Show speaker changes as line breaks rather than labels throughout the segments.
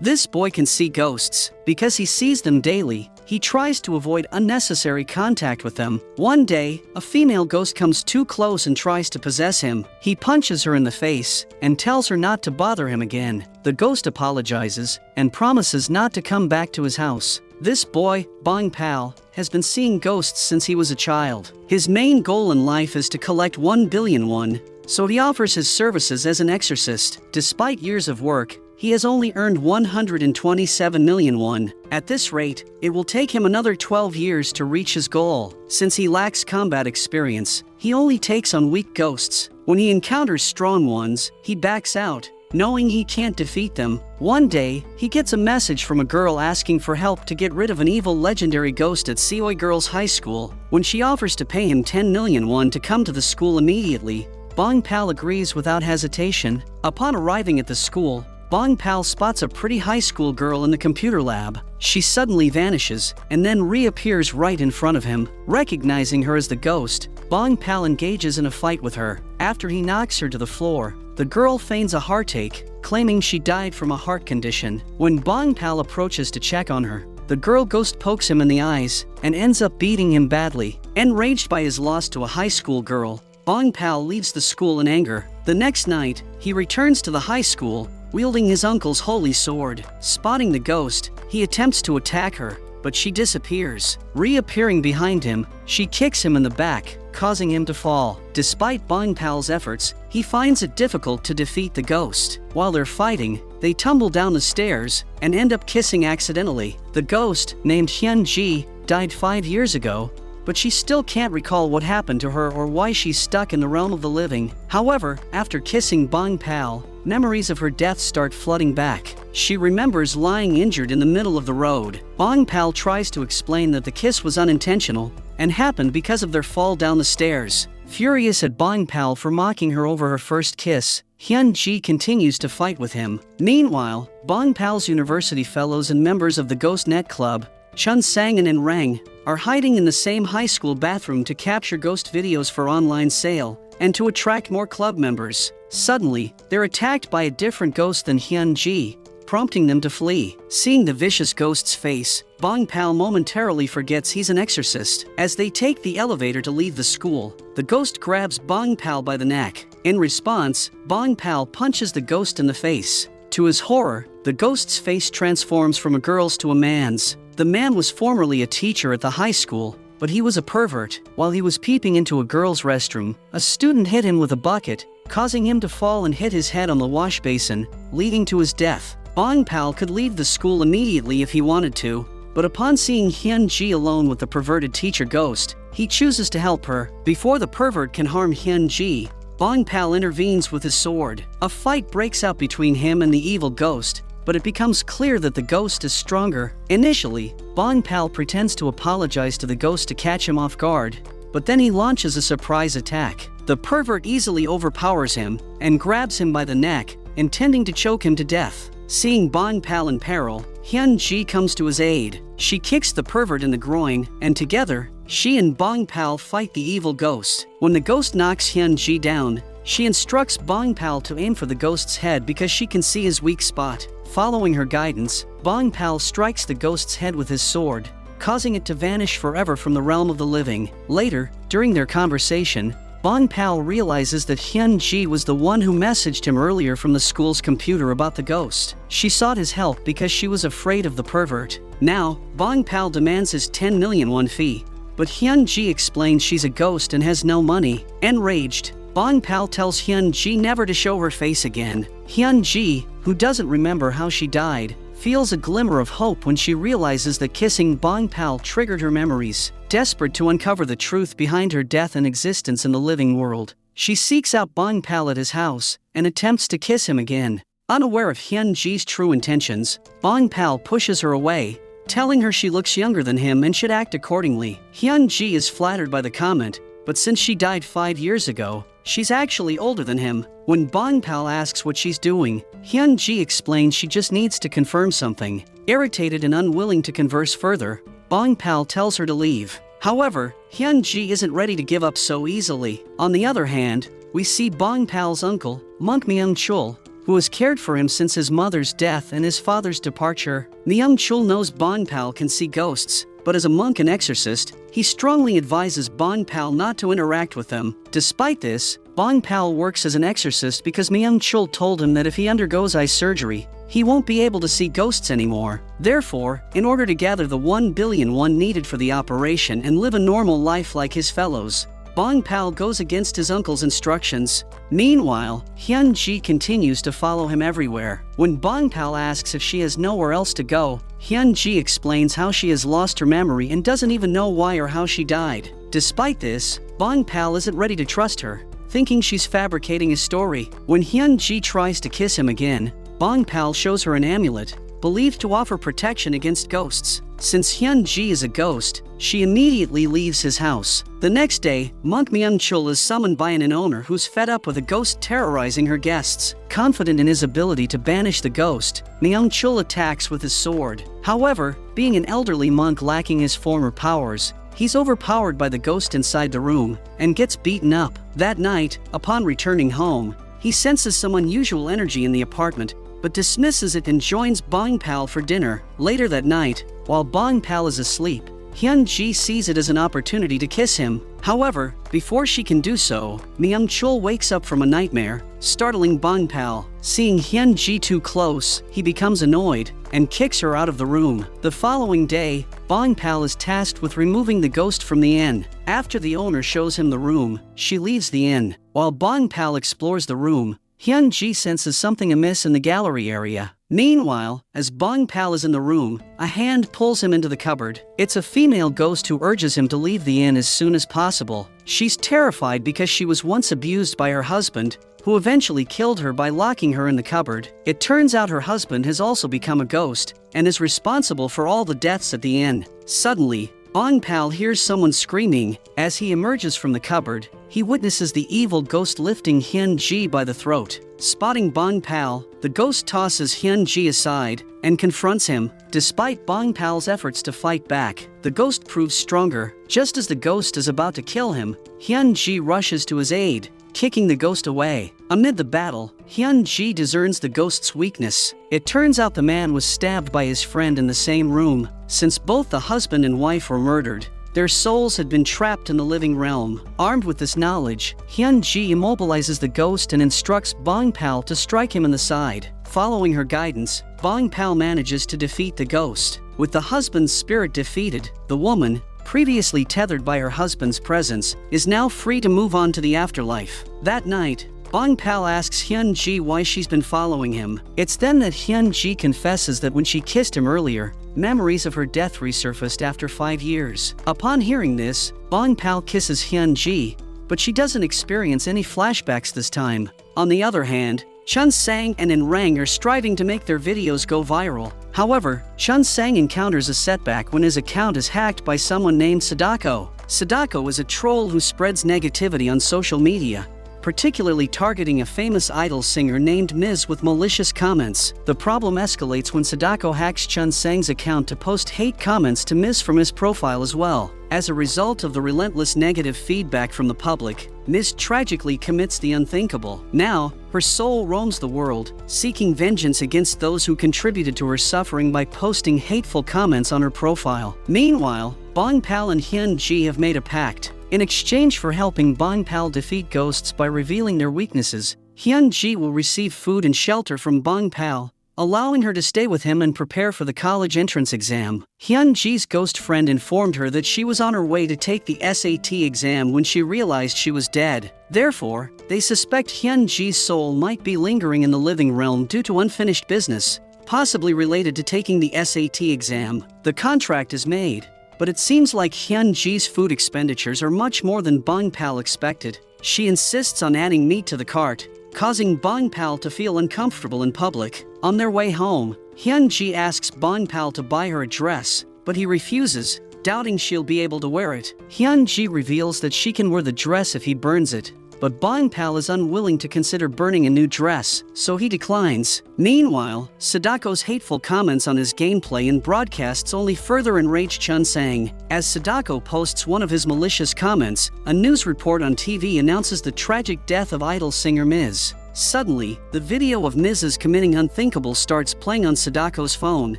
This boy can see ghosts. Because he sees them daily, he tries to avoid unnecessary contact with them. One day, a female ghost comes too close and tries to possess him. He punches her in the face and tells her not to bother him again. The ghost apologizes and promises not to come back to his house. This boy, Bong Pal, has been seeing ghosts since he was a child. His main goal in life is to collect 1 billion won, so he offers his services as an exorcist. Despite years of work, he has only earned 127 million won. At this rate, it will take him another 12 years to reach his goal. Since he lacks combat experience, he only takes on weak ghosts. When he encounters strong ones, he backs out, knowing he can't defeat them. One day, he gets a message from a girl asking for help to get rid of an evil legendary ghost at Seoi Girls High School. When she offers to pay him 10 million won to come to the school immediately, Bong Pal agrees without hesitation. Upon arriving at the school, Bong Pal spots a pretty high school girl in the computer lab. She suddenly vanishes and then reappears right in front of him. Recognizing her as the ghost, Bong Pal engages in a fight with her. After he knocks her to the floor, the girl feigns a heartache, claiming she died from a heart condition. When Bong Pal approaches to check on her, the girl ghost pokes him in the eyes and ends up beating him badly. Enraged by his loss to a high school girl, Bong Pal leaves the school in anger. The next night, he returns to the high school, wielding his uncle's holy sword. Spotting the ghost, he attempts to attack her, but she disappears. Reappearing behind him, she kicks him in the back, causing him to fall. Despite Bong Pal's efforts, he finds it difficult to defeat the ghost. While they're fighting, they tumble down the stairs and end up kissing accidentally. The ghost, named Hyun Ji, died 5 years ago, but she still can't recall what happened to her or why she's stuck in the realm of the living. However, after kissing Bong Pal, memories of her death start flooding back. She remembers lying injured in the middle of the road. Bong Pal tries to explain that the kiss was unintentional and happened because of their fall down the stairs. Furious at Bong Pal for mocking her over her first kiss, Hyun Ji continues to fight with him. Meanwhile, Bong Pal's university fellows and members of the Ghost Net Club, Chun Sang-in and Rang, are hiding in the same high school bathroom to capture ghost videos for online sale and to attract more club members. Suddenly, they're attacked by a different ghost than Hyun Ji, prompting them to flee. Seeing the vicious ghost's face, Bong Pal momentarily forgets he's an exorcist. As they take the elevator to leave the school, the ghost grabs Bong Pal by the neck. In response, Bong Pal punches the ghost in the face. To his horror, the ghost's face transforms from a girl's to a man's. The man was formerly a teacher at the high school, but he was a pervert. While he was peeping into a girl's restroom, a student hit him with a bucket, causing him to fall and hit his head on the wash basin, leading to his death. Bong Pal could leave the school immediately if he wanted to, but upon seeing Hyun Ji alone with the perverted teacher ghost, he chooses to help her. Before the pervert can harm Hyun Ji, Bong Pal intervenes with his sword. A fight breaks out between him and the evil ghost, but it becomes clear that the ghost is stronger. Initially, Bong Pal pretends to apologize to the ghost to catch him off guard, but then he launches a surprise attack. The pervert easily overpowers him and grabs him by the neck, intending to choke him to death. Seeing Bong Pal in peril, Hyun Ji comes to his aid. She kicks the pervert in the groin, and together, she and Bong Pal fight the evil ghost. When the ghost knocks Hyun Ji down, she instructs Bong Pal to aim for the ghost's head because she can see his weak spot. Following her guidance, Bong Pal strikes the ghost's head with his sword, causing it to vanish forever from the realm of the living. Later, during their conversation, Bong Pal realizes that Hyun Ji was the one who messaged him earlier from the school's computer about the ghost. She sought his help because she was afraid of the pervert. Now, Bong Pal demands his 10 million won fee, but Hyun Ji explains she's a ghost and has no money. Enraged, Bong Pal tells Hyun Ji never to show her face again. Hyun Ji, who doesn't remember how she died, feels a glimmer of hope when she realizes that kissing Bong Pal triggered her memories. Desperate to uncover the truth behind her death and existence in the living world, she seeks out Bong Pal at his house and attempts to kiss him again. Unaware of Hyun Ji's true intentions, Bong Pal pushes her away, telling her she looks younger than him and should act accordingly. Hyun Ji is flattered by the comment, but since she died 5 years ago, she's actually older than him. When Bong Pal asks what she's doing, Hyun Ji explains she just needs to confirm something. Irritated and unwilling to converse further, Bong Pal tells her to leave. However, Hyun Ji isn't ready to give up so easily. On the other hand, we see Bong Pal's uncle, Monk Myung Chul, who has cared for him since his mother's death and his father's departure. Myung-chul knows Bong-pal can see ghosts, but as a monk and exorcist, he strongly advises Bong-pal not to interact with them. Despite this, Bong-pal works as an exorcist because Myung-chul told him that if he undergoes eye surgery, he won't be able to see ghosts anymore. Therefore, in order to gather the 1 billion won needed for the operation and live a normal life like his fellows, Bong-pal goes against his uncle's instructions. Meanwhile, Hyun-ji continues to follow him everywhere. When Bong-pal asks if she has nowhere else to go, Hyun-ji explains how she has lost her memory and doesn't even know why or how she died. Despite this, Bong-pal isn't ready to trust her, thinking she's fabricating a story. When Hyun-ji tries to kiss him again, Bong-pal shows her an amulet, believed to offer protection against ghosts. Since Hyun-ji is a ghost, she immediately leaves his house. The next day, monk Myung-chul is summoned by an owner who's fed up with a ghost terrorizing her guests. Confident in his ability to banish the ghost, Myung-chul attacks with his sword. However, being an elderly monk lacking his former powers, he's overpowered by the ghost inside the room and gets beaten up. That night, upon returning home, he senses some unusual energy in the apartment, but dismisses it and joins Bong-pal for dinner. Later that night, while Bong-pal is asleep, Hyun-ji sees it as an opportunity to kiss him. However, before she can do so, Myung-chul wakes up from a nightmare, startling Bong-pal. Seeing Hyun-ji too close, he becomes annoyed and kicks her out of the room. The following day, Bong-pal is tasked with removing the ghost from the inn. After the owner shows him the room, she leaves the inn. While Bong-pal explores the room, Hyun-ji senses something amiss in the gallery area. Meanwhile, as Bong-pal is in the room, a hand pulls him into the cupboard. It's a female ghost who urges him to leave the inn as soon as possible. She's terrified because she was once abused by her husband, who eventually killed her by locking her in the cupboard. It turns out her husband has also become a ghost and is responsible for all the deaths at the inn. Suddenly, Bong-pal hears someone screaming. As he emerges from the cupboard, he witnesses the evil ghost lifting Hyun-ji by the throat. Spotting Bong-pal, the ghost tosses Hyun-ji aside and confronts him. Despite Bong-pal's efforts to fight back, the ghost proves stronger. Just as the ghost is about to kill him, Hyun-ji rushes to his aid, kicking the ghost away. Amid the battle, Hyun-ji discerns the ghost's weakness. It turns out the man was stabbed by his friend in the same room. Since both the husband and wife were murdered, their souls had been trapped in the living realm. Armed with this knowledge, Hyun-ji immobilizes the ghost and instructs Bong-pal to strike him in the side. Following her guidance, Bong-pal manages to defeat the ghost. With the husband's spirit defeated, the woman, previously tethered by her husband's presence, is now free to move on to the afterlife. That night, Bong-pal asks Hyun-ji why she's been following him. It's then that Hyun-ji confesses that when she kissed him earlier, memories of her death resurfaced after 5 years. Upon hearing this, Bong-pal kisses Hyun-ji, but she doesn't experience any flashbacks this time. On the other hand, Chun Sang and In Rang are striving to make their videos go viral. However, Chun Sang encounters a setback when his account is hacked by someone named Sadako. Sadako is a troll who spreads negativity on social media, particularly targeting a famous idol singer named Miz with malicious comments. The problem escalates when Sadako hacks Chun Sang's account to post hate comments to Miz from his profile as well. As a result of the relentless negative feedback from the public, Miz tragically commits the unthinkable. Now, her soul roams the world, seeking vengeance against those who contributed to her suffering by posting hateful comments on her profile. Meanwhile, Bong-pal and Hyun-ji have made a pact. In exchange for helping Bong-pal defeat ghosts by revealing their weaknesses, Hyun-ji will receive food and shelter from Bong-pal, allowing her to stay with him and prepare for the college entrance exam. Hyun-ji's ghost friend informed her that she was on her way to take the SAT exam when she realized she was dead. Therefore, they suspect Hyun-ji's soul might be lingering in the living realm due to unfinished business, possibly related to taking the SAT exam. The contract is made, but it seems like Hyun-ji's food expenditures are much more than Bong-pal expected. She insists on adding meat to the cart, causing Bong-pal to feel uncomfortable in public. On their way home, Hyun-ji asks Bong-pal to buy her a dress, but he refuses, doubting she'll be able to wear it. Hyun-ji reveals that she can wear the dress if he burns it, but Bong-pal is unwilling to consider burning a new dress, so he declines. Meanwhile, Sadako's hateful comments on his gameplay and broadcasts only further enrage Chun Sang. As Sadako posts one of his malicious comments, a news report on TV announces the tragic death of idol singer Miz. Suddenly, the video of Mrs. committing unthinkable starts playing on Sadako's phone,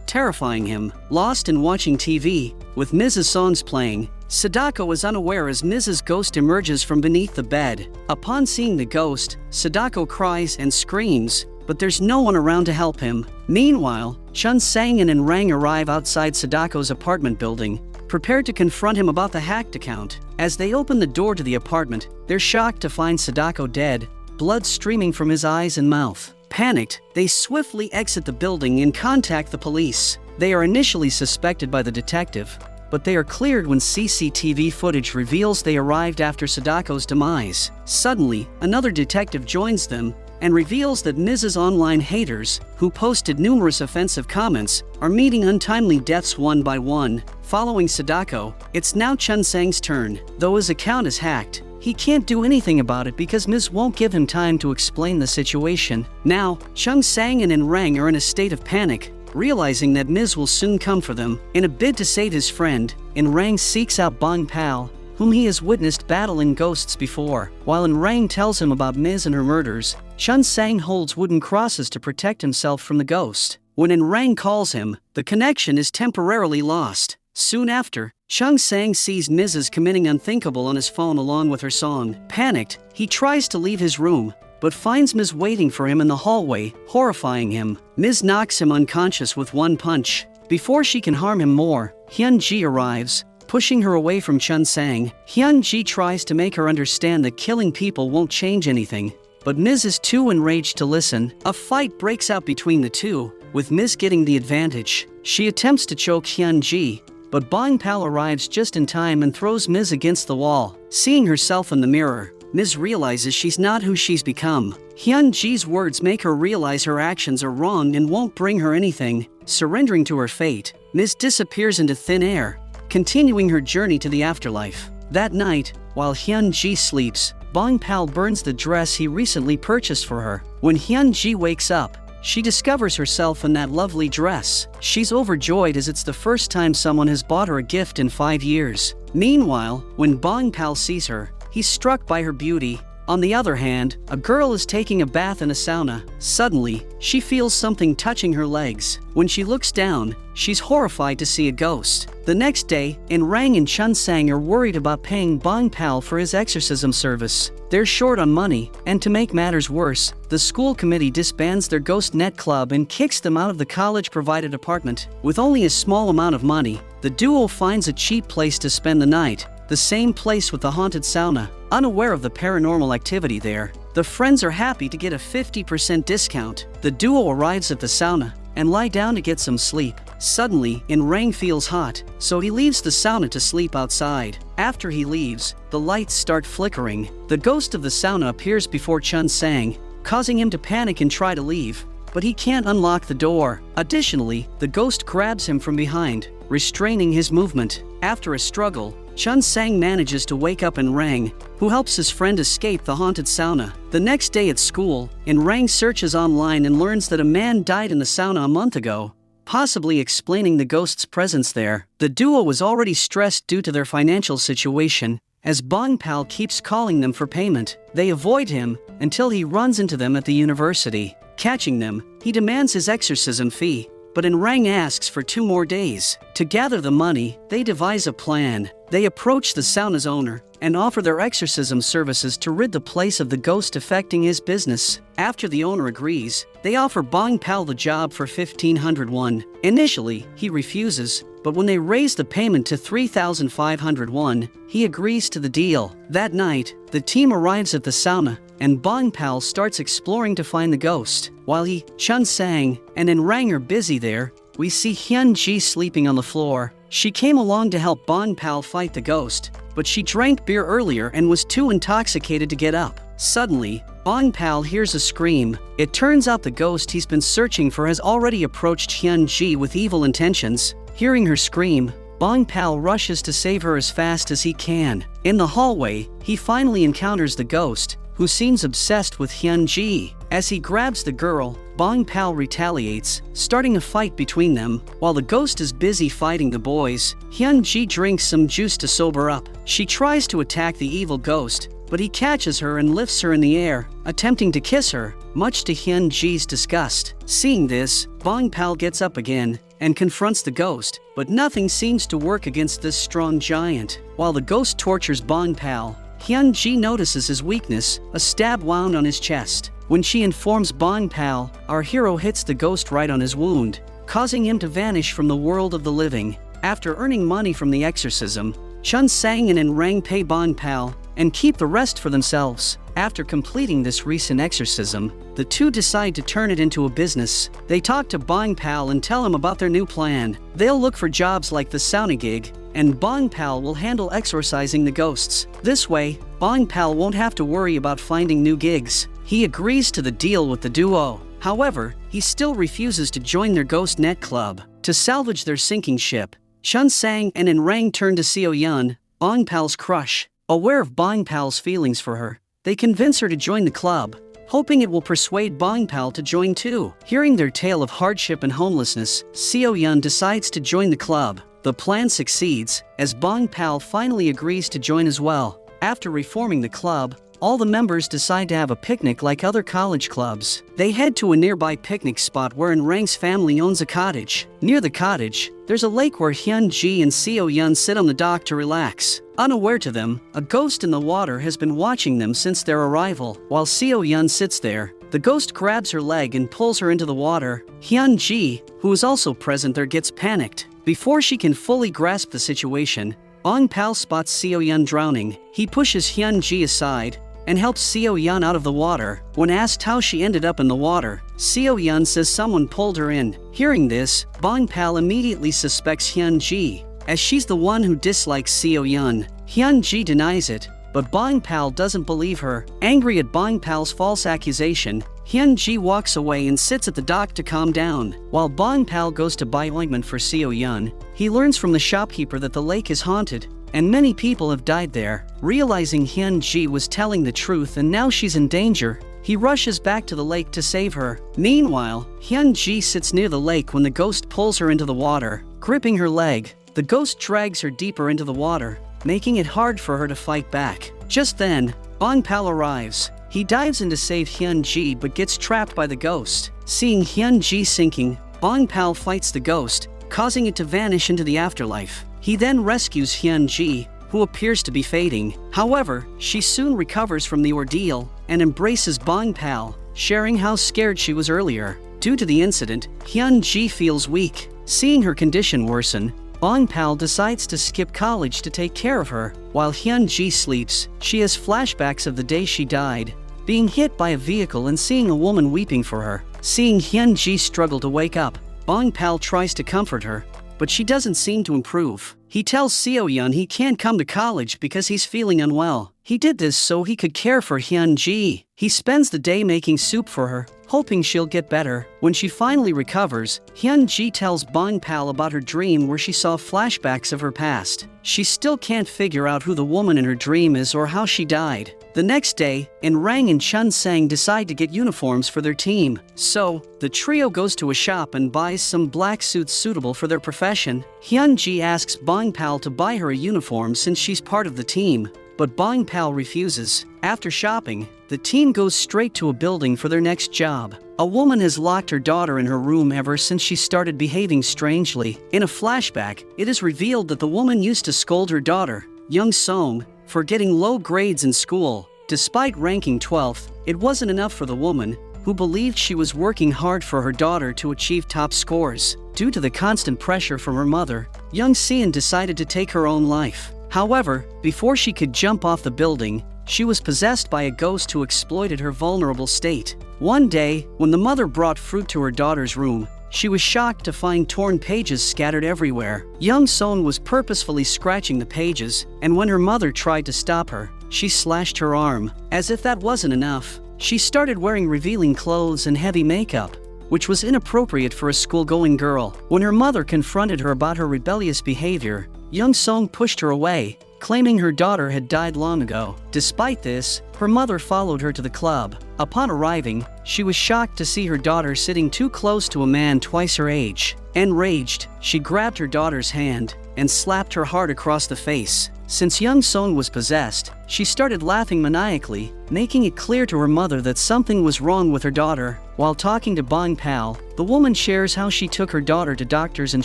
terrifying him. Lost in watching TV, with Mrs. songs playing, Sadako is unaware as Mrs. Ghost emerges from beneath the bed. Upon seeing the ghost, Sadako cries and screams, but there's no one around to help him. Meanwhile, Chun Sang and Rang arrive outside Sadako's apartment building, prepared to confront him about the hacked account. As they open the door to the apartment, they're shocked to find Sadako dead, blood streaming from his eyes and mouth. Panicked, they swiftly exit the building and contact the police. They are initially suspected by the detective, but they are cleared when CCTV footage reveals they arrived after Sadako's demise. Suddenly, another detective joins them and reveals that Mrs. Online haters, who posted numerous offensive comments, are meeting untimely deaths one by one. Following Sadako, it's now Chun Sang's turn. Though his account is hacked, he can't do anything about it because Ms. won't give him time to explain the situation. Now, Chun Sang and Rang are in a state of panic, realizing that Ms. will soon come for them. In a bid to save his friend, Rang seeks out Bong Pal, whom he has witnessed battling ghosts before. While Rang tells him about Ms. and her murders, Chun Sang holds wooden crosses to protect himself from the ghost. When Rang calls him, the connection is temporarily lost. Soon after, Chun Sang sees Mrs. committing unthinkable on his phone along with her song. Panicked, he tries to leave his room, but finds Ms. waiting for him in the hallway, horrifying him. Ms. knocks him unconscious with one punch. Before she can harm him more, Hyun-ji arrives, pushing her away from Chun Sang. Hyun-ji tries to make her understand that killing people won't change anything, but Ms. is too enraged to listen. A fight breaks out between the two, with Ms. getting the advantage. She attempts to choke Hyun-ji, but Bong Pal arrives just in time and throws Ms. against the wall. Seeing herself in the mirror, Ms. realizes she's not who she's become. Hyun-ji's words make her realize her actions are wrong and won't bring her anything. Surrendering to her fate, Ms. disappears into thin air, continuing her journey to the afterlife. That night, while Hyun-ji sleeps, Bong Pal burns the dress he recently purchased for her. When Hyun-ji wakes up, she discovers herself in that lovely dress. She's overjoyed as it's the first time someone has bought her a gift in 5 years. Meanwhile, when Bong Pal sees her, he's struck by her beauty. On the other hand, a girl is taking a bath in a sauna. Suddenly, she feels something touching her legs. When she looks down, she's horrified to see a ghost. The next day, Rang and Chun Sang are worried about paying Bong Pal for his exorcism service. They're short on money, and to make matters worse, the school committee disbands their Ghost Net Club and kicks them out of the college-provided apartment. With only a small amount of money, the duo finds a cheap place to spend the night, the same place with the haunted sauna. Unaware of the paranormal activity there, the friends are happy to get a 50% discount. The duo arrives at the sauna and lie down to get some sleep. Suddenly, Rang feels hot, so he leaves the sauna to sleep outside. After he leaves, the lights start flickering. The ghost of the sauna appears before Chun Sang, causing him to panic and try to leave, but he can't unlock the door. Additionally, the ghost grabs him from behind, restraining his movement. After a struggle, Chun Sang manages to wake up Rang, who helps his friend escape the haunted sauna. The next day at school, Rang searches online and learns that a man died in the sauna a month ago, possibly explaining the ghost's presence there. The duo was already stressed due to their financial situation, as Bong Pal keeps calling them for payment. They avoid him until he runs into them at the university. Catching them, he demands his exorcism fee, but Rang asks for 2 more days. To gather the money, they devise a plan. They approach the sauna's owner and offer their exorcism services to rid the place of the ghost affecting his business. After the owner agrees, they offer Bong Pal the job for 1,500 won. Initially, he refuses, but when they raise the payment to 3,500 won, he agrees to the deal. That night, the team arrives at the sauna, and Bong Pal starts exploring to find the ghost. While he, Chun Sang, and Rang are busy there, we see Hyun-ji sleeping on the floor. She came along to help Bong Pal fight the ghost, but she drank beer earlier and was too intoxicated to get up. Suddenly, Bong Pal hears a scream. It turns out the ghost he's been searching for has already approached Hyun-ji with evil intentions. Hearing her scream, Bong Pal rushes to save her as fast as he can. In the hallway, he finally encounters the ghost, who seems obsessed with Hyun-ji. As he grabs the girl, Bong Pal retaliates, starting a fight between them. While the ghost is busy fighting the boys, Hyun-ji drinks some juice to sober up. She tries to attack the evil ghost, but he catches her and lifts her in the air, attempting to kiss her, much to Hyun-ji's disgust. Seeing this, Bong-pal gets up again and confronts the ghost, but nothing seems to work against this strong giant. While the ghost tortures Bong-pal, Hyun-ji notices his weakness, a stab wound on his chest. When she informs Bong-pal, our hero hits the ghost right on his wound, causing him to vanish from the world of the living. After earning money from the exorcism, Chun Sang and Rang pay Bong-pal and keep the rest for themselves. After completing this recent exorcism, the two decide to turn it into a business. They talk to Bong-pal and tell him about their new plan. They'll look for jobs like the sauna gig, and Bong-pal will handle exorcising the ghosts. This way, Bong-pal won't have to worry about finding new gigs. He agrees to the deal with the duo. However, he still refuses to join their ghost net club. To salvage their sinking ship, Chun Sang and Rang turn to Seo Yun, Bong-pal's crush. Aware of Bong-pal's feelings for her, they convince her to join the club, hoping it will persuade Bong-pal to join too. Hearing their tale of hardship and homelessness, Seo Yun decides to join the club. The plan succeeds, as Bong-pal finally agrees to join as well. After reforming the club, all the members decide to have a picnic like other college clubs. They head to a nearby picnic spot where Rang's family owns a cottage. Near the cottage, there's a lake where Hyun-ji and Seo Yun sit on the dock to relax. Unaware to them, a ghost in the water has been watching them since their arrival. While Seo Yun sits there, the ghost grabs her leg and pulls her into the water. Hyun-ji, who is also present there, gets panicked. Before she can fully grasp the situation, Bong-pal spots Seo Yun drowning. He pushes Hyun-ji aside and helps Seo Yun out of the water. When asked how she ended up in the water, Seo Yun says someone pulled her in. Hearing this, Bong-pal immediately suspects Hyun-ji, as she's the one who dislikes Seo Yun. Hyun-ji denies it, but Bong-pal doesn't believe her. Angry at Bong-pal's false accusation, Hyun-ji walks away and sits at the dock to calm down. While Bong-pal goes to buy ointment for Seo Yun, he learns from the shopkeeper that the lake is haunted, and many people have died there. Realizing Hyun-ji was telling the truth and now she's in danger, he rushes back to the lake to save her. Meanwhile, Hyun-ji sits near the lake when the ghost pulls her into the water. Gripping her leg, the ghost drags her deeper into the water, making it hard for her to fight back. Just then, Bong-pal arrives. He dives in to save Hyun-ji but gets trapped by the ghost. Seeing Hyun-ji sinking, Bong-pal fights the ghost, causing it to vanish into the afterlife. He then rescues Hyun-ji, who appears to be fading. However, she soon recovers from the ordeal and embraces Bong-pal, sharing how scared she was earlier. Due to the incident, Hyun-ji feels weak. Seeing her condition worsen, Bong-pal decides to skip college to take care of her. While Hyun-ji sleeps, she has flashbacks of the day she died, being hit by a vehicle and seeing a woman weeping for her. Seeing Hyun-ji struggle to wake up, Bong-pal tries to comfort her, but she doesn't seem to improve. He tells Seo Yun he can't come to college because he's feeling unwell. He did this so he could care for Hyun-ji. He spends the day making soup for her, hoping she'll get better. When she finally recovers, Hyun-ji tells Bong-pal about her dream where she saw flashbacks of her past. She still can't figure out who the woman in her dream is or how she died. The next day, Rang and Chun Sang decide to get uniforms for their team. So, the trio goes to a shop and buys some black suits suitable for their profession. Hyun-ji asks Bong-pal to buy her a uniform since she's part of the team, but Bong-pal refuses. After shopping, the team goes straight to a building for their next job. A woman has locked her daughter in her room ever since she started behaving strangely. In a flashback, it is revealed that the woman used to scold her daughter, Young Song, for getting low grades in school. Despite ranking 12th, it wasn't enough for the woman, who believed she was working hard for her daughter to achieve top scores. Due to the constant pressure from her mother, Young Seon decided to take her own life. However, before she could jump off the building, she was possessed by a ghost who exploited her vulnerable state. One day, when the mother brought fruit to her daughter's room, she was shocked to find torn pages scattered everywhere. Young Seon was purposefully scratching the pages, and when her mother tried to stop her, she slashed her arm. As if that wasn't enough, she started wearing revealing clothes and heavy makeup, which was inappropriate for a school-going girl. When her mother confronted her about her rebellious behavior, Young Seon pushed her away, claiming her daughter had died long ago. Despite this, her mother followed her to the club. Upon arriving, she was shocked to see her daughter sitting too close to a man twice her age. Enraged, she grabbed her daughter's hand and slapped her hard across the face. Since Young Song was possessed, she started laughing maniacally, making it clear to her mother that something was wrong with her daughter. While talking to Bong Pal, the woman shares how she took her daughter to doctors and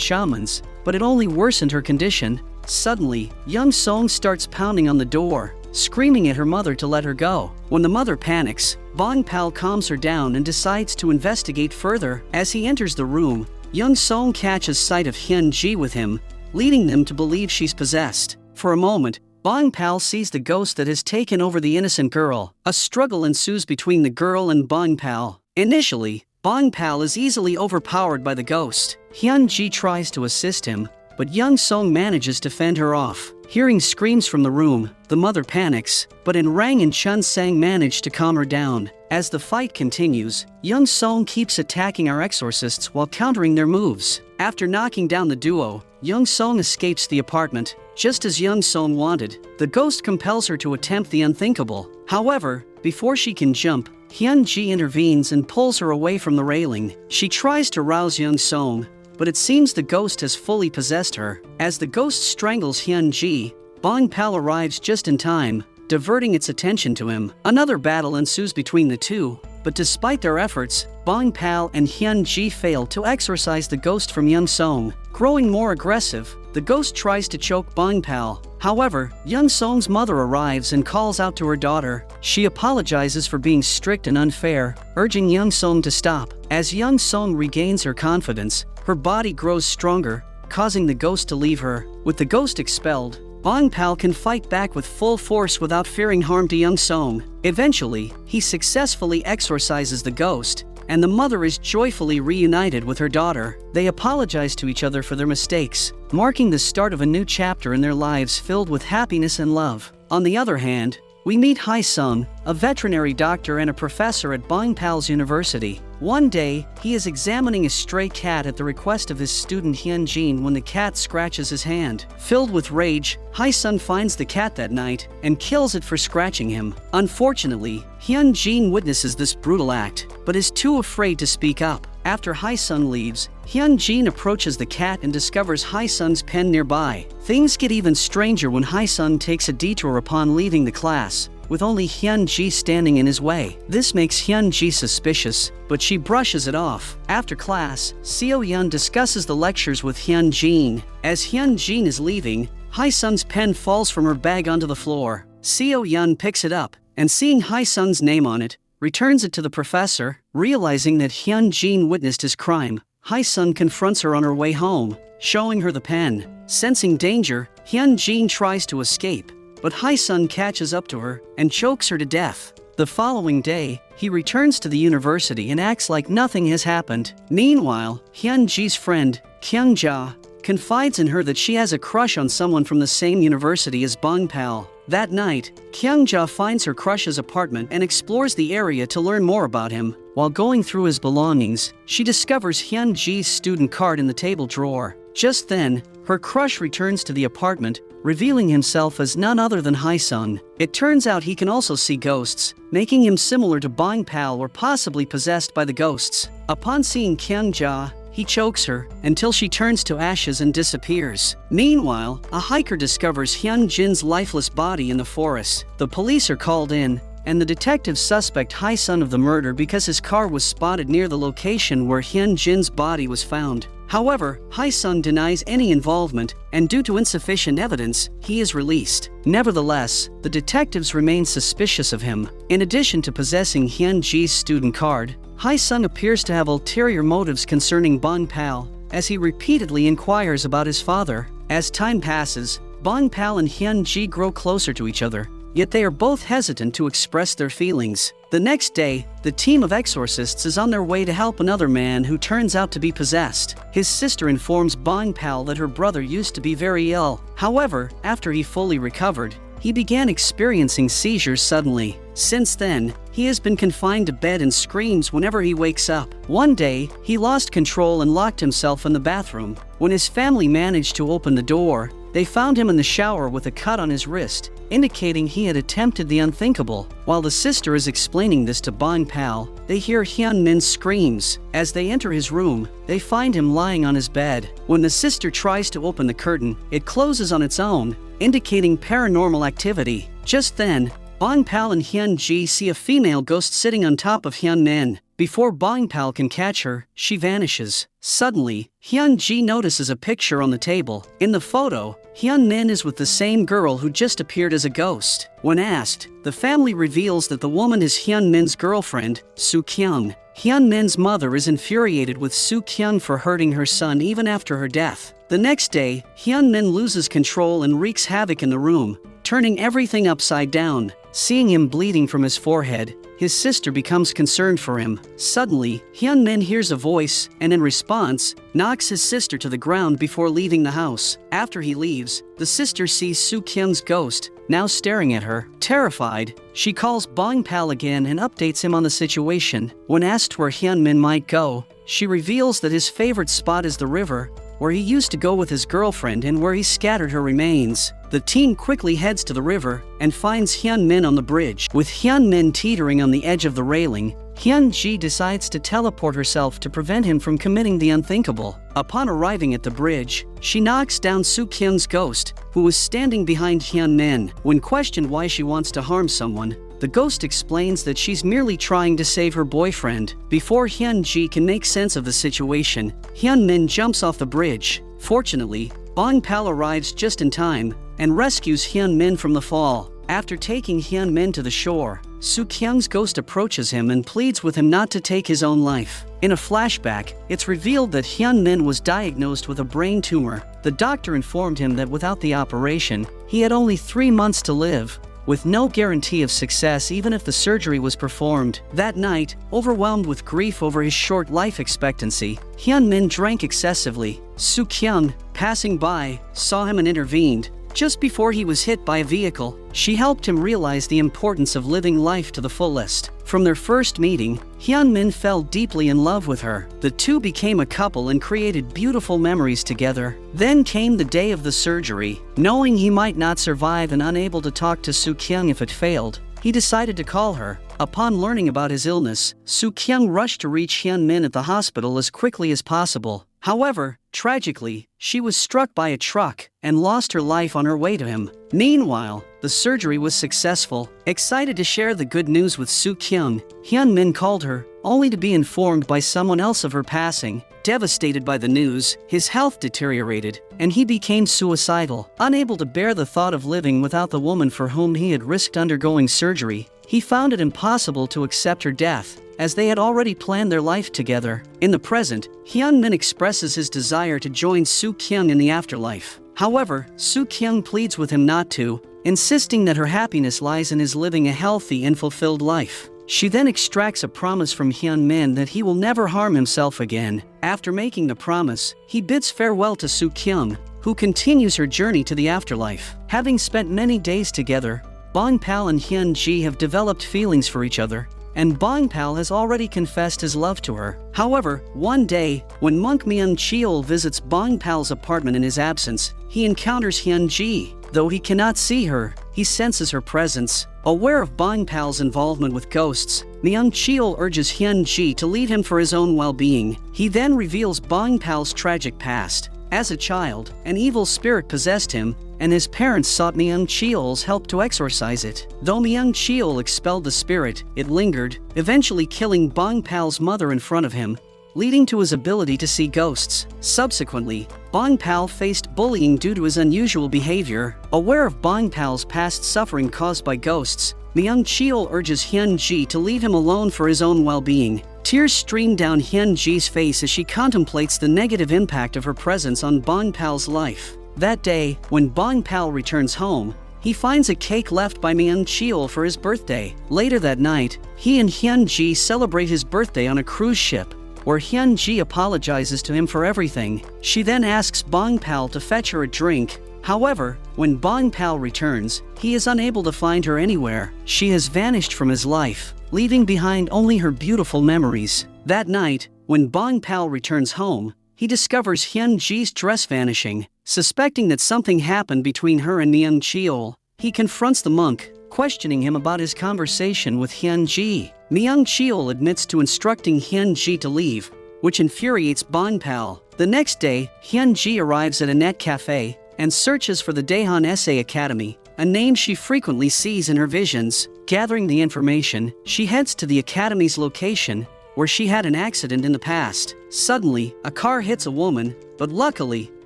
shamans, but it only worsened her condition. Suddenly, Young Song starts pounding on the door, screaming at her mother to let her go. When the mother panics, Bong Pal calms her down and decides to investigate further. As he enters the room, Young Song catches sight of Hyun Ji with him, leading them to believe she's possessed. For a moment, Bong Pal sees the ghost that has taken over the innocent girl. A struggle ensues between the girl and Bong Pal. Initially, Bong Pal is easily overpowered by the ghost. Hyun Ji tries to assist him, but Young Song manages to fend her off. Hearing screams from the room, the mother panics, but Rang and Chun Sang manage to calm her down. As the fight continues, Young Song keeps attacking our exorcists while countering their moves. After knocking down the duo, Young Song escapes the apartment. Just as Young Song wanted, the ghost compels her to attempt the unthinkable. However, before she can jump, Hyun Ji intervenes and pulls her away from the railing. She tries to rouse Young Song, but it seems the ghost has fully possessed her. As the ghost strangles Hyun Ji, Bong Pal arrives just in time, diverting its attention to him. Another battle ensues between the two, but despite their efforts, Bong Pal and Hyun Ji fail to exorcise the ghost from Young Song. Growing more aggressive, the ghost tries to choke Bong Pal. However, Young Song's mother arrives and calls out to her daughter. She apologizes for being strict and unfair, urging Young Song to stop. As Young Song regains her confidence, her body grows stronger, causing the ghost to leave her. With the ghost expelled, Bong Pal can fight back with full force without fearing harm to Young Song. Eventually, he successfully exorcises the ghost, and the mother is joyfully reunited with her daughter. They apologize to each other for their mistakes, marking the start of a new chapter in their lives filled with happiness and love. On the other hand, we meet Hai Sung, a veterinary doctor and a professor at Bong Pal's university. One day, he is examining a stray cat at the request of his student Hyun Jin when the cat scratches his hand. Filled with rage, Hai Sung finds the cat that night and kills it for scratching him. Unfortunately, Hyun Jin witnesses this brutal act, but is too afraid to speak up. After Hai Sung leaves, Hyun Jin approaches the cat and discovers Hai Sung's pen nearby. Things get even stranger when Hai Sung takes a detour upon leaving the class, with only Hyun Ji standing in his way. This makes Hyun Ji suspicious, but she brushes it off. After class, Seo Yun discusses the lectures with Hyun Jin. As Hyun Jin is leaving, Hai Sung's pen falls from her bag onto the floor. Seo Yun picks it up, and seeing Hai Sung's name on it, returns it to the professor. Realizing that Hyun Jin witnessed his crime, Hai Sung confronts her on her way home, showing her the pen. Sensing danger, Hyun Jin tries to escape, but Hai Sung catches up to her and chokes her to death. The following day, he returns to the university and acts like nothing has happened. Meanwhile, Hyun Ji's friend, Kyung Ja, confides in her that she has a crush on someone from the same university as Bong Pal. That night, Kyung Ja finds her crush's apartment and explores the area to learn more about him. While going through his belongings, she discovers Hyun Ji's student card in the table drawer. Just then, her crush returns to the apartment, revealing himself as none other than Hai Sung. It turns out he can also see ghosts, making him similar to Bong Pal or possibly possessed by the ghosts. Upon seeing Kyung Ja, he chokes her until she turns to ashes and disappears. Meanwhile, a hiker discovers Hyun Jin's lifeless body in the forest. The police are called in, and the detectives suspect Hai Sung of the murder because his car was spotted near the location where Hyun Jin's body was found. However, Hai Sung denies any involvement, and due to insufficient evidence, he is released. Nevertheless, the detectives remain suspicious of him. In addition to possessing Hyun Ji's student card, Hai Sung appears to have ulterior motives concerning Bong Pal, as he repeatedly inquires about his father. As time passes, Bong Pal and Hyun Ji grow closer to each other, yet they are both hesitant to express their feelings. The next day, the team of exorcists is on their way to help another man who turns out to be possessed. His sister informs Bong Pal that her brother used to be very ill. However, after he fully recovered, he began experiencing seizures suddenly. Since then, he has been confined to bed and screams whenever he wakes up. One day, he lost control and locked himself in the bathroom. When his family managed to open the door, They found him in the shower with a cut on his wrist, indicating he had attempted the unthinkable. While the sister is explaining this to Bong Pal, they hear Hyun-min's screams. As they enter his room, they find him lying on his bed. When the sister tries to open the curtain, it closes on its own, indicating paranormal activity. Just then, Bong Pal and Hyun-ji see a female ghost sitting on top of Hyun-min. Before Bong Pal can catch her, she vanishes. Suddenly, Hyun-ji notices a picture on the table. In the photo, Hyun-min is with the same girl who just appeared as a ghost. When asked, the family reveals that the woman is Hyun-min's girlfriend, Soo-kyung. Hyun-min's mother is infuriated with Soo-kyung for hurting her son even after her death. The next day, Hyun-min loses control and wreaks havoc in the room, turning everything upside down. Seeing him bleeding from his forehead, his sister becomes concerned for him. Suddenly, Hyun-min hears a voice and in response, knocks his sister to the ground before leaving the house. After he leaves, the sister sees Soo-kyung's ghost, now staring at her. Terrified, she calls Bong Pal again and updates him on the situation. When asked where Hyun-min might go, she reveals that his favorite spot is the river, where he used to go with his girlfriend and where he scattered her remains. The teen quickly heads to the river and finds Hyun-min on the bridge. With Hyun-min teetering on the edge of the railing, Hyun-ji decides to teleport herself to prevent him from committing the unthinkable. Upon arriving at the bridge, she knocks down Soo-kyung's ghost, who was standing behind Hyun-min. When questioned why she wants to harm someone, the ghost explains that she's merely trying to save her boyfriend. Before Hyun-ji can make sense of the situation, Hyun-min jumps off the bridge. Fortunately, Bong Pal arrives just in time and rescues Hyun-min from the fall. After taking Hyun-min to the shore, Soo-kyung's ghost approaches him and pleads with him not to take his own life. In a flashback, it's revealed that Hyun-min was diagnosed with a brain tumor. The doctor informed him that without the operation, he had only 3 months to live, with no guarantee of success even if the surgery was performed. That night, overwhelmed with grief over his short life expectancy, Hyun-min drank excessively. Soo-kyung, passing by, saw him and intervened. Just before he was hit by a vehicle, she helped him realize the importance of living life to the fullest. From their first meeting, Hyun-min fell deeply in love with her. The two became a couple and created beautiful memories together. Then came the day of the surgery. Knowing he might not survive and unable to talk to Soo-kyung if it failed, he decided to call her. Upon learning about his illness, Soo-kyung rushed to reach Hyun-min at the hospital as quickly as possible. However, tragically, she was struck by a truck and lost her life on her way to him. Meanwhile, the surgery was successful. Excited to share the good news with Soo-kyung, Hyun-min called her, only to be informed by someone else of her passing. Devastated by the news, his health deteriorated, and he became suicidal. Unable to bear the thought of living without the woman for whom he had risked undergoing surgery, he found it impossible to accept her death, as they had already planned their life together. In the present, Hyun-min expresses his desire to join Soo-kyung in the afterlife. However, Soo-kyung pleads with him not to, insisting that her happiness lies in his living a healthy and fulfilled life. She then extracts a promise from Hyun-min that he will never harm himself again. After making the promise, he bids farewell to Soo-kyung, who continues her journey to the afterlife. Having spent many days together, Bong Pal and Hyun-ji have developed feelings for each other, and Bong Pal has already confessed his love to her. However, one day, when Monk Myung-cheol visits Bong Pal's apartment in his absence, he encounters Hyun-ji. Though he cannot see her, he senses her presence. Aware of Bong Pal's involvement with ghosts, Myung-cheol urges Hyun-ji to leave him for his own well-being. He then reveals Bong Pal's tragic past. As a child, an evil spirit possessed him, and his parents sought Myung-cheol's help to exorcise it. Though Myung-cheol expelled the spirit, it lingered, eventually killing Bong Pal's mother in front of him, leading to his ability to see ghosts. Subsequently, Bong Pal faced bullying due to his unusual behavior. Aware of Bong Pal's past suffering caused by ghosts, Myung-cheol urges Hyun-ji to leave him alone for his own well-being. Tears stream down Hyun-ji's face as she contemplates the negative impact of her presence on Bong Pal's life. That day, when Bong Pal returns home, he finds a cake left by Myung-cheol for his birthday. Later that night, he and Hyun-ji celebrate his birthday on a cruise ship, where Hyun-ji apologizes to him for everything. She then asks Bong Pal to fetch her a drink. However, when Bong Pal returns, he is unable to find her anywhere. She has vanished from his life, leaving behind only her beautiful memories. That night, when Bong Pal returns home, he discovers Hyun-ji's dress vanishing. Suspecting that something happened between her and Myung Cheol, he confronts the monk, questioning him about his conversation with Hyun-ji. Myung Cheol admits to instructing Hyun-ji to leave, which infuriates Bong-pal. The next day, Hyun-ji arrives at a net cafe and searches for the Daehan Essay Academy, a name she frequently sees in her visions. Gathering the information, she heads to the academy's location, where she had an accident in the past. Suddenly, a car hits a woman, but luckily,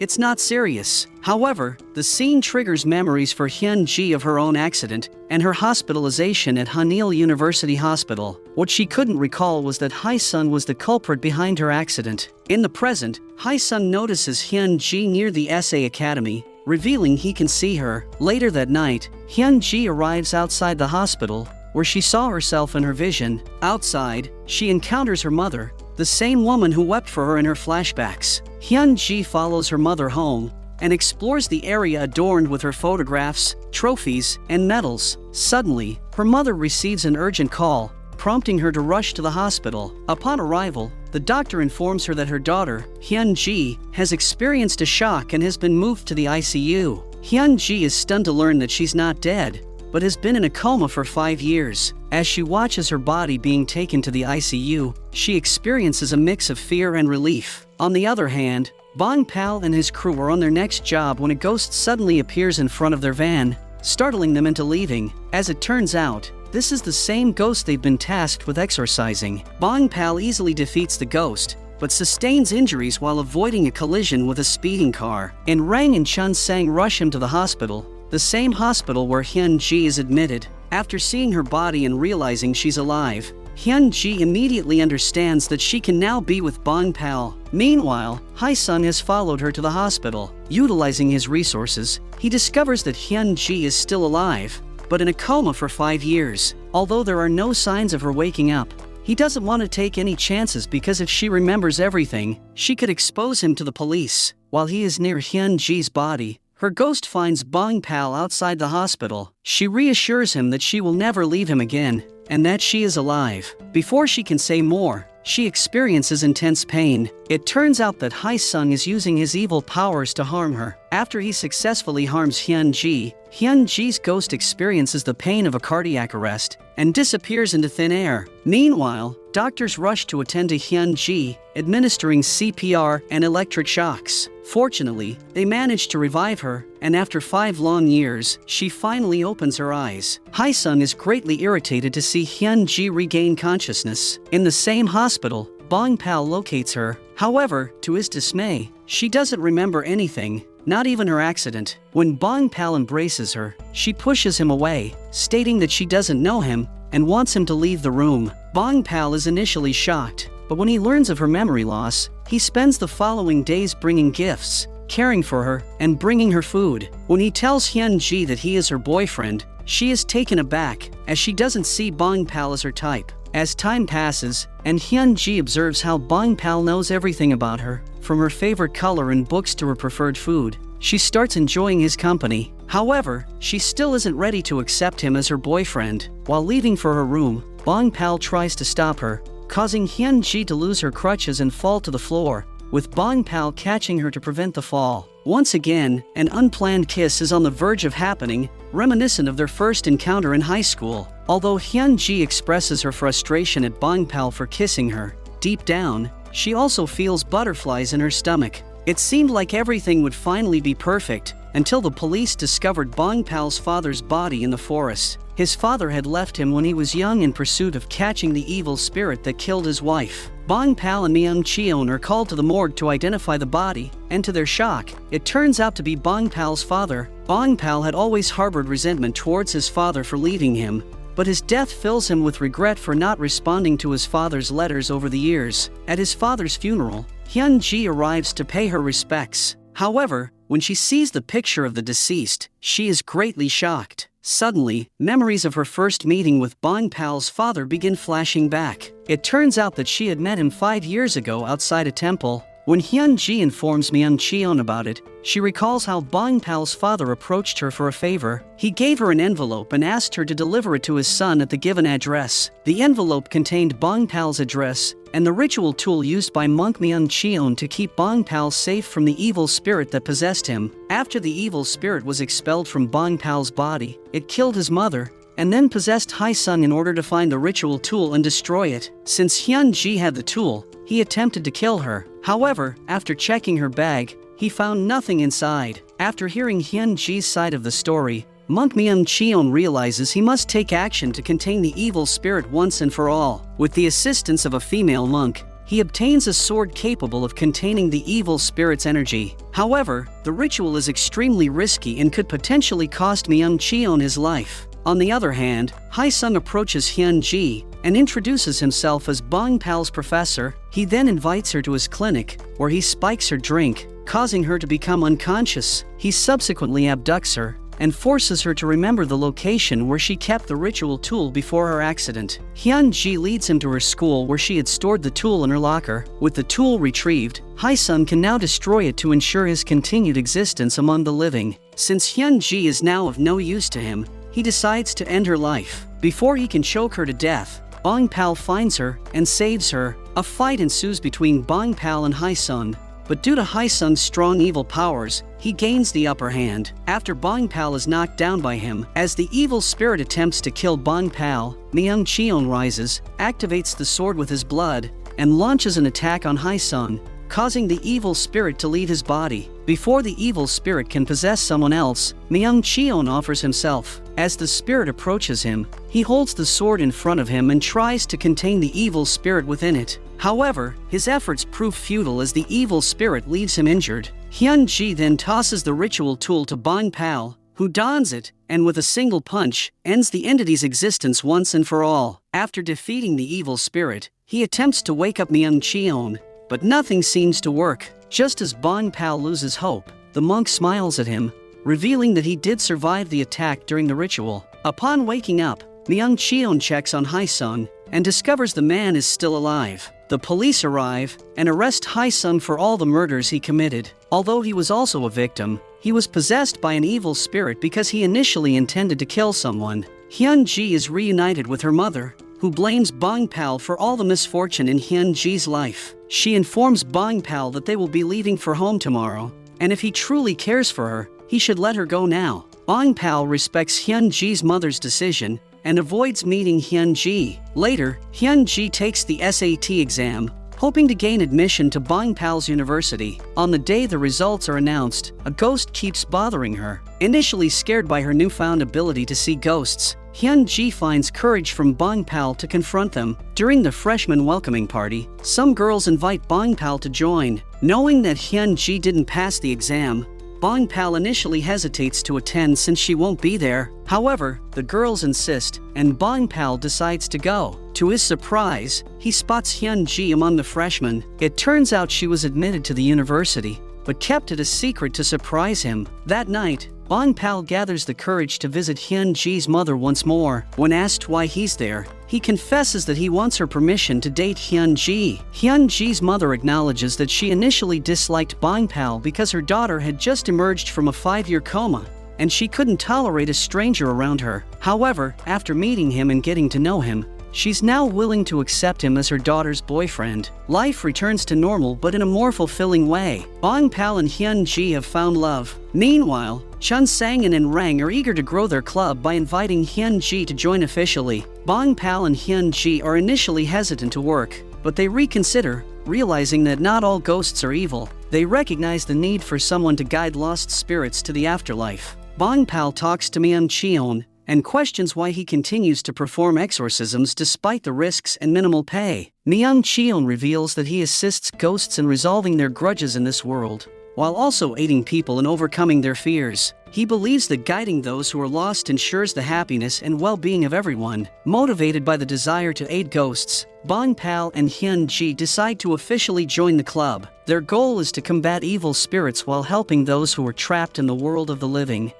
it's not serious. However, the scene triggers memories for Hyun-ji of her own accident and her hospitalization at Hanyul University Hospital. What she couldn't recall was that Hae-sung was the culprit behind her accident. In the present, Hae-sung notices Hyun-ji near the Essay Academy, revealing he can see her. Later that night, Hyun-ji arrives outside the hospital, where she saw herself in her vision. Outside, she encounters her mother, the same woman who wept for her in her flashbacks. Hyun-ji follows her mother home and explores the area adorned with her photographs, trophies, and medals. Suddenly, her mother receives an urgent call, prompting her to rush to the hospital. Upon arrival, the doctor informs her that her daughter, Hyun-ji, has experienced a shock and has been moved to the ICU. Hyun-ji is stunned to learn that she's not dead, but has been in a coma for 5 years. As she watches her body being taken to the ICU, she experiences a mix of fear and relief. On the other hand, Bong-pal and his crew are on their next job when a ghost suddenly appears in front of their van, startling them into leaving. As it turns out, this is the same ghost they've been tasked with exorcising. Bong-pal easily defeats the ghost, but sustains injuries while avoiding a collision with a speeding car. And Rang and Chun-sang rush him to the hospital, the same hospital where Hyun-ji is admitted. After seeing her body and realizing she's alive, Hyun-ji immediately understands that she can now be with Bong-pal. Meanwhile, Hae-sung has followed her to the hospital. Utilizing his resources, he discovers that Hyun-ji is still alive, but in a coma for 5 years. Although there are no signs of her waking up, he doesn't want to take any chances because if she remembers everything, she could expose him to the police. While he is near Hyun-ji's body, her ghost finds Bong-pal outside the hospital. She reassures him that she will never leave him again, and that she is alive. Before she can say more, she experiences intense pain. It turns out that Hae-sung is using his evil powers to harm her. After he successfully harms Hyun-ji, Hyun-ji's ghost experiences the pain of a cardiac arrest and disappears into thin air. Meanwhile, doctors rush to attend to Hyun-ji, administering CPR and electric shocks. Fortunately, they manage to revive her, and after 5 long years, she finally opens her eyes. Hae-sung is greatly irritated to see Hyun-ji regain consciousness. In the same hospital, Bong-pal locates her. However, to his dismay, she doesn't remember anything, not even her accident. When Bong-pal embraces her, she pushes him away, stating that she doesn't know him and wants him to leave the room. Bong-pal is initially shocked, but when he learns of her memory loss, he spends the following days bringing gifts, caring for her, and bringing her food. When he tells Hyun-ji that he is her boyfriend, she is taken aback, as she doesn't see Bong-pal as her type. As time passes, and Hyun-ji observes how Bong-pal knows everything about her, from her favorite color and books to her preferred food, she starts enjoying his company. However, she still isn't ready to accept him as her boyfriend. While leaving for her room, Bong-pal tries to stop her, causing Hyun-ji to lose her crutches and fall to the floor, with Bong-pal catching her to prevent the fall. Once again, an unplanned kiss is on the verge of happening, reminiscent of their first encounter in high school. Although Hyun-ji expresses her frustration at Bong-pal for kissing her, deep down, she also feels butterflies in her stomach. It seemed like everything would finally be perfect, until the police discovered Bong-pal's father's body in the forest. His father had left him when he was young in pursuit of catching the evil spirit that killed his wife. Bong-pal and Myung Cheon are called to the morgue to identify the body, and to their shock, it turns out to be Bong-pal's father. Bong-pal had always harbored resentment towards his father for leaving him, but his death fills him with regret for not responding to his father's letters over the years. At his father's funeral, Hyun-ji arrives to pay her respects. However, when she sees the picture of the deceased, she is greatly shocked. Suddenly, memories of her first meeting with Bong-pal's father begin flashing back. It turns out that she had met him 5 years ago outside a temple. When Hyun-ji informs Myung-cheon about it, she recalls how Bong-pal's father approached her for a favor. He gave her an envelope and asked her to deliver it to his son at the given address. The envelope contained Bong-pal's address and the ritual tool used by monk Myung-cheon to keep Bong-pal safe from the evil spirit that possessed him. After the evil spirit was expelled from Bong-pal's body, it killed his mother and then possessed Hae-sung in order to find the ritual tool and destroy it. Since Hyun-ji had the tool, he attempted to kill her. However, after checking her bag, he found nothing inside. After hearing Hyun-ji's side of the story, monk Myung-cheon realizes he must take action to contain the evil spirit once and for all. With the assistance of a female monk, he obtains a sword capable of containing the evil spirit's energy. However, the ritual is extremely risky and could potentially cost Myung-cheon his life. On the other hand, Hae-sung approaches Hyun-ji and introduces himself as Bong-pal's professor. He then invites her to his clinic, where he spikes her drink, causing her to become unconscious. He subsequently abducts her and forces her to remember the location where she kept the ritual tool before her accident. Hyun-ji leads him to her school where she had stored the tool in her locker. With the tool retrieved, Hae-sung can now destroy it to ensure his continued existence among the living. Since Hyun-ji is now of no use to him, he decides to end her life. Before he can choke her to death, Bong-pal finds her and saves her. A fight ensues between Bong-pal and Hae-sung, but due to Hae-sung's strong evil powers, he gains the upper hand. After Bong-pal is knocked down by him, as the evil spirit attempts to kill Bong-pal, Myung-cheon rises, activates the sword with his blood, and launches an attack on Hae-sung, causing the evil spirit to leave his body. Before the evil spirit can possess someone else, Myung-cheon offers himself. As the spirit approaches him, he holds the sword in front of him and tries to contain the evil spirit within it. However, his efforts prove futile as the evil spirit leaves him injured. Hyun-ji then tosses the ritual tool to Bong-pal, who dons it, and with a single punch, ends the entity's existence once and for all. After defeating the evil spirit, he attempts to wake up Myung-cheon, but nothing seems to work. Just as Bong-pal loses hope, the monk smiles at him, revealing that he did survive the attack during the ritual. Upon waking up, Myung-cheon checks on Hae-sung and discovers the man is still alive. The police arrive and arrest Hae-sung for all the murders he committed. Although he was also a victim, he was possessed by an evil spirit because he initially intended to kill someone. Hyun-ji is reunited with her mother, who blames Bong-pal for all the misfortune in Hyun-ji's life. She informs Bong-pal that they will be leaving for home tomorrow, and if he truly cares for her, he should let her go now. Bong-pal respects Hyun-ji's mother's decision and avoids meeting Hyun-ji. Later, Hyun-ji takes the SAT exam, hoping to gain admission to Bong-pal's university. On the day the results are announced, a ghost keeps bothering her. Initially scared by her newfound ability to see ghosts, Hyun-ji finds courage from Bong-pal to confront them. During the freshman welcoming party, some girls invite Bong-pal to join. Knowing that Hyun-ji didn't pass the exam, Bong-pal initially hesitates to attend since she won't be there. However, the girls insist, and Bong-pal decides to go. To his surprise, he spots Hyun-ji among the freshmen. It turns out she was admitted to the university, but kept it a secret to surprise him. That night, Bong-pal gathers the courage to visit Hyun-ji's mother once more. When asked why he's there, he confesses that he wants her permission to date Hyun-ji. Hyun-ji's mother acknowledges that she initially disliked Bong-pal because her daughter had just emerged from a 5-year coma, and she couldn't tolerate a stranger around her. However, after meeting him and getting to know him, she's now willing to accept him as her daughter's boyfriend. Life returns to normal but in a more fulfilling way. Bong-pal and Hyun-ji have found love. Meanwhile, Chun Sang-in and Rang are eager to grow their club by inviting Hyun-ji to join officially. Bong-pal and Hyun-ji are initially hesitant to work, but they reconsider, realizing that not all ghosts are evil. They recognize the need for someone to guide lost spirits to the afterlife. Bong-pal talks to Myung-cheon and questions why he continues to perform exorcisms despite the risks and minimal pay. Myung-cheon reveals that he assists ghosts in resolving their grudges in this world, while also aiding people in overcoming their fears. He believes that guiding those who are lost ensures the happiness and well-being of everyone. Motivated by the desire to aid ghosts, Bong-pal and Hyun-ji decide to officially join the club. Their goal is to combat evil spirits while helping those who are trapped in the world of the living.